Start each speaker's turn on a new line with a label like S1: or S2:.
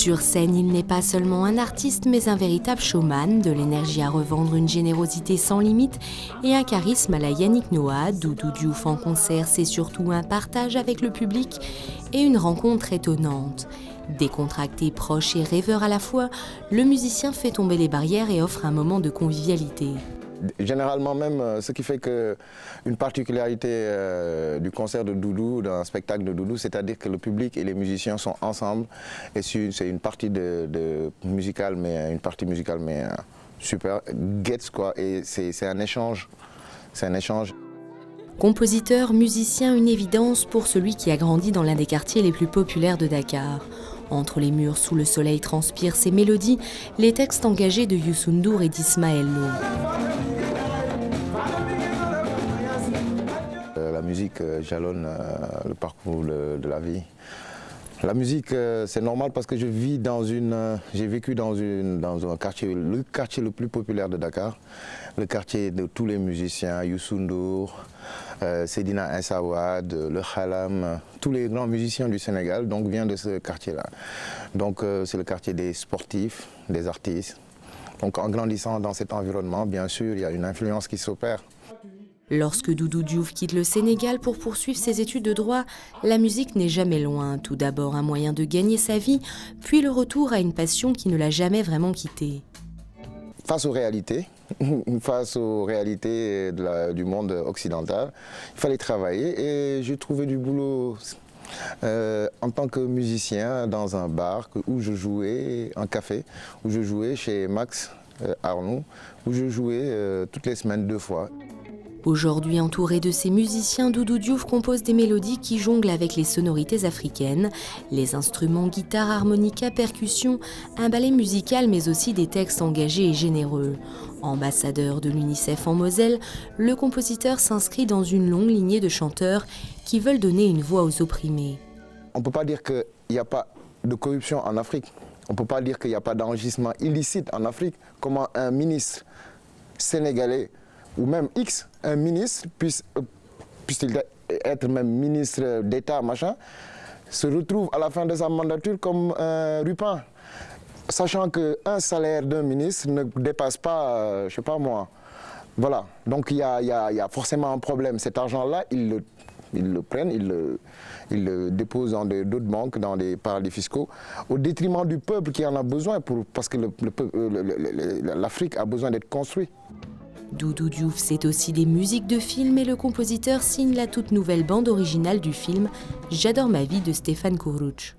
S1: Sur scène, il n'est pas seulement un artiste, mais un véritable showman, de l'énergie à revendre, une générosité sans limite et un charisme à la Yannick Noah. Doudou Diouf en concert, c'est surtout un partage avec le public et une rencontre étonnante. Décontracté, proche et rêveur à la fois, le musicien fait tomber les barrières et offre un moment de convivialité.
S2: Généralement même, ce qui fait qu'une particularité du concert de Doudou, d'un spectacle de Doudou, c'est-à-dire que le public et les musiciens sont ensemble et c'est une partie musicale, mais super gets quoi, et c'est un échange. C'est un échange.
S1: Compositeur, musicien, une évidence pour celui qui a grandi dans l'un des quartiers les plus populaires de Dakar. Entre les murs, sous le soleil, transpirent ses mélodies, les textes engagés de Youssou N'Dour et d'Ismaël Lô.
S2: La musique jalonne le parcours de la vie. La musique, c'est normal parce que j'ai vécu dans un quartier, le quartier le plus populaire de Dakar, le quartier de tous les musiciens, Youssou N'Dour, Seydina Issa Wade, le Khalam, tous les grands musiciens du Sénégal donc viennent de ce quartier-là. Donc c'est le quartier des sportifs, des artistes. Donc en grandissant dans cet environnement, bien sûr, il y a une influence qui s'opère.
S1: Lorsque Doudou Diouf quitte le Sénégal pour poursuivre ses études de droit, la musique n'est jamais loin. Tout d'abord un moyen de gagner sa vie, puis le retour à une passion qui ne l'a jamais vraiment quitté.
S2: Face aux réalités du monde occidental, il fallait travailler et j'ai trouvé du boulot en tant que musicien dans un bar où je jouais, un café, où je jouais chez Max Arnoux, où je jouais toutes les semaines 2 fois.
S1: Aujourd'hui entouré de ses musiciens, Doudou Diouf compose des mélodies qui jonglent avec les sonorités africaines, les instruments, guitare, harmonica, percussion, un ballet musical mais aussi des textes engagés et généreux. Ambassadeur de l'UNICEF en Moselle, le compositeur s'inscrit dans une longue lignée de chanteurs qui veulent donner une voix aux opprimés.
S2: On ne peut pas dire qu'il n'y a pas de corruption en Afrique, on ne peut pas dire qu'il n'y a pas d'enrichissement illicite en Afrique. Comment un ministre sénégalais ou même X, un ministre, puisse-t-il être même ministre d'État, machin, se retrouve à la fin de sa mandature comme un rupin, sachant qu'un salaire d'un ministre ne dépasse pas, je sais pas moi. Voilà, donc il y a forcément un problème. Cet argent-là, ils le prennent, ils le déposent dans d'autres banques, dans des paradis fiscaux, au détriment du peuple qui en a besoin, parce que l'Afrique a besoin d'être construite.
S1: Doudou Diouf, c'est aussi des musiques de films et le compositeur signe la toute nouvelle bande originale du film J'adore ma vie de Stéphane Kourouch.